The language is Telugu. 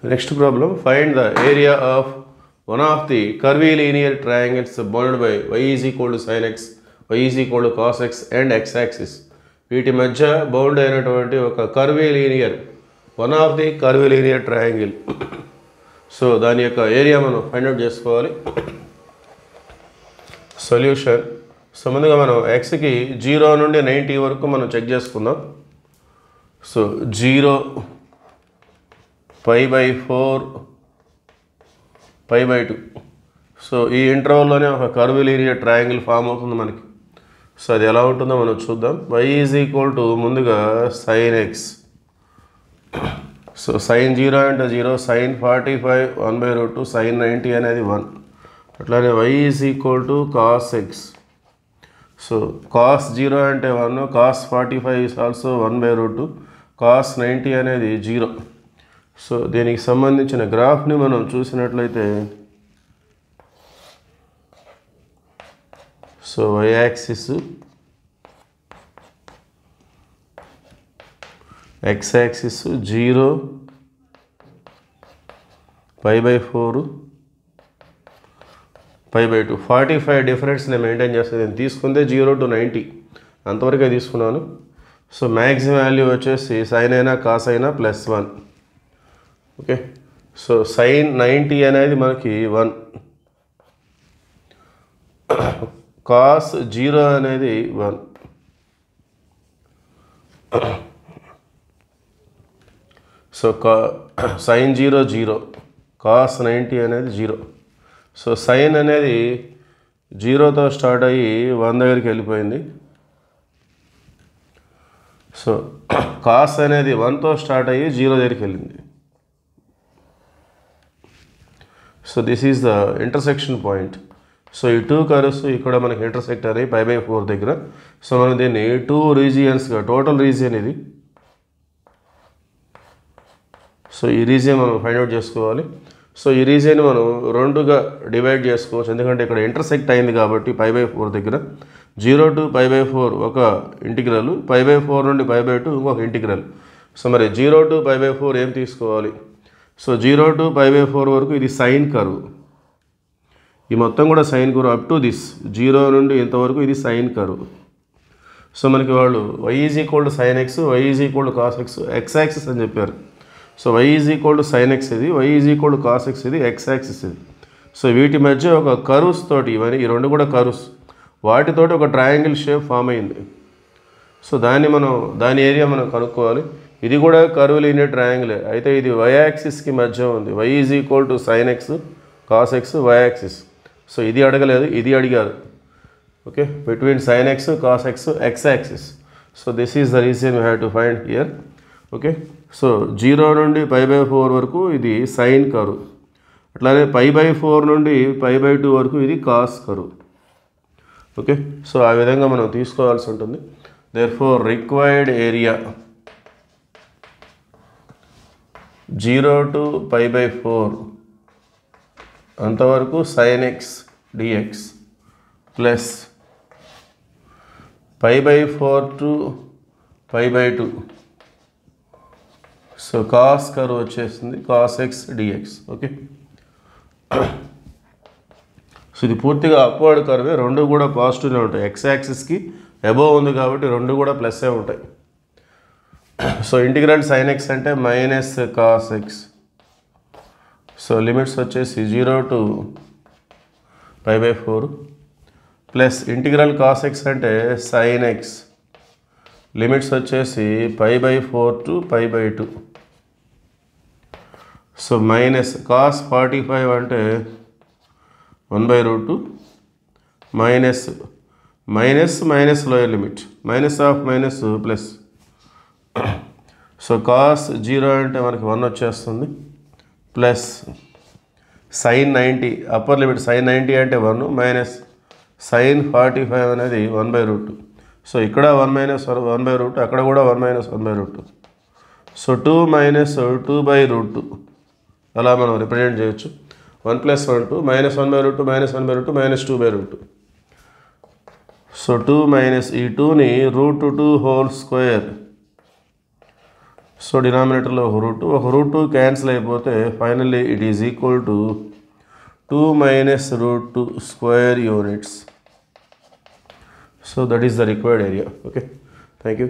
Next problem, find the area of one of the curvilinear triangles bounded by y is equal to sin x, y is equal to cos x and x axis. వీటి మధ్య బౌండ్ అయినటువంటి ఒక curvilinear one of the curvilinear triangle. So దాని యొక్క ఏరియా మనం ఫైండ్ అవుట్ చేసుకోవాలి. సొల్యూషన్. సో ముందుగా మనం ఎక్స్కి 0 నుండి 90 వరకు మనం చెక్ చేసుకుందాం. సో 0 π/4 π/2. సో ఈ ఇంటర్వల్లోనే ఒక కర్వీలీనియర్ ట్రయాంగిల్ ఫామ్ అవుతుంది మనకి. సో అది ఎలా ఉంటుందో మనం చూద్దాం. y ఈజ్ ఈక్వల్ టు ముందుగా sin x. సో sin 0 అంటే 0, sin 45 1/2, sin 90 అనేది 1. అట్లానే y is equal to cos x. So cos 0 అంటే 1, cos 45 ఈజ్ ఆల్సో 1/2, cos 90 అనేది 0. సో దీనికి సంబంధించిన గ్రాఫ్ని మనం చూసినట్లయితే so y axis, x axis 0 π/4 π/2. 45 difference నేను మెయింటైన్ చేస్తాను. నేను తీసుకుందే 0 to 90 అంతవరకే తీసుకున్నాను. సో మ్యాక్సిమం వాల్యూ వచ్చేసి సైన్ అయినా కాస్ అయినా +1. ఓకే. సో sin 90 అనేది మనకి 1, cos 0 అనేది 1. సో sin 0 0, cos 90 అనేది 0. సో sin అనేది 0తో స్టార్ట్ అయ్యి 1 దగ్గరికి వెళ్ళిపోయింది. సో cos అనేది 1తో స్టార్ట్ అయ్యి 0 దగ్గరికి వెళ్ళింది. So this is the intersection point. So ఈ 2 కర్వ్స్ ఇక్కడ మనకి ఇంటర్సెక్ట్ అయ్యి π/4 దగ్గర. సో మనం దీన్ని 2 రీజియన్స్గా, టోటల్ రీజియన్ ఇది. సో ఈ రీజియన్ మనం ఫైండ్ అవుట్ చేసుకోవాలి. సో ఈ రీజియన్ మనం 2గా డివైడ్ చేసుకోవచ్చు, ఎందుకంటే ఇక్కడ ఇంటర్సెక్ట్ అయింది కాబట్టి π/4 దగ్గర. 0 to π/4 ఒక ఇంటిగ్రల్, π/4 నుండి π/2 ఇంకొక ఇంటిగ్రల్. సో మరి 0 to π/4 ఏం తీసుకోవాలి? సో 0 to π/4 వరకు ఇది సైన్ కర్వ్. ఈ మొత్తం కూడా sine curve up to this 0 నుండి ఇంతవరకు ఇది సైన్ కర్వ్. సో మనకి వాళ్ళు y is equal to sin x, y is equal to cos x, x axis అని చెప్పారు. So y is equal to sin x ఇది, y is equal to cos x ఇది, x యాక్సిస్ ఇది. సో వీటి మధ్య ఒక కర్వ్స్ తోటి, ఇవన్నీ ఈ రెండు కూడా కర్వ్స్, వాటితోటి ఒక ట్రయాంగిల్ షేప్ ఫామ్ అయింది. సో దాని ఏరియా మనం కనుక్కోవాలి. ఇది కూడా కర్వీలీనియర్ ట్రయాంగిల్, అయితే ఇది y యాక్సిస్కి మధ్య ఉంది. y is equal to sin x, cos x, y axis. So ఇది అడగలేదు, ఇది అడిగారు. Okay, between sin x, cos x, x axis. So this is the reason we have to find here. Okay. So 0 నుండి π/4 వరకు ఇది సైన్ కర్వ్, అట్లానే π/4 నుండి π/2 వరకు ఇది కాస్ కర్వ్. ఓకే. సో ఆ విధంగా మనం తీసుకోవాల్సి ఉంటుంది. దేర్ఫోర్ రిక్వైర్డ్ ఏరియా 0 to π/4 అంతవరకు sin x dx plus π/4 to π/2. So cos curve వచ్చేస్తుంది cos x dx. Okay. So ఇది పూర్తిగా అప్వర్డ్ కర్వే, రెండు కూడా పాజిటివ్నే ఉంటాయి. x యాక్సిస్కి అబోవ్ ఉంది కాబట్టి రెండు కూడా ప్లస్సే ఉంటాయి. సో ఇంటిగ్రల్ sin x అంటే -cos x. సో లిమిట్స్ వచ్చేసి 0 to π/4 plus integral cos x అంటే sin x, లిమిట్స్ వచ్చేసి π/4 to π/2. సో cos 45 అంటే 1/2 minus lower limit, minus of minus plus. So cos 0 అంటే మనకి 1 వచ్చేస్తుంది, plus sin 90 upper limit, sin 90 అంటే 1 మైనస్ sin 45 అనేది 1/2. సో ఇక్కడ 1 - 1/2, అక్కడ కూడా 1 - 1/2. సో 2 - 2/2 అలా మనం రిప్రజెంట్ చేయొచ్చు. 1 + 1 2, -1/2 -1/2 -2/2. సో 2 మైనస్ ఈ 2ని √2 హోల్ స్క్వేర్. సో డినామినేటర్లో ఒక రూట్ టూ క్యాన్సిల్ అయిపోతే finally it is equal to 2 minus root 2 square units. So that is the required area. Okay, thank you.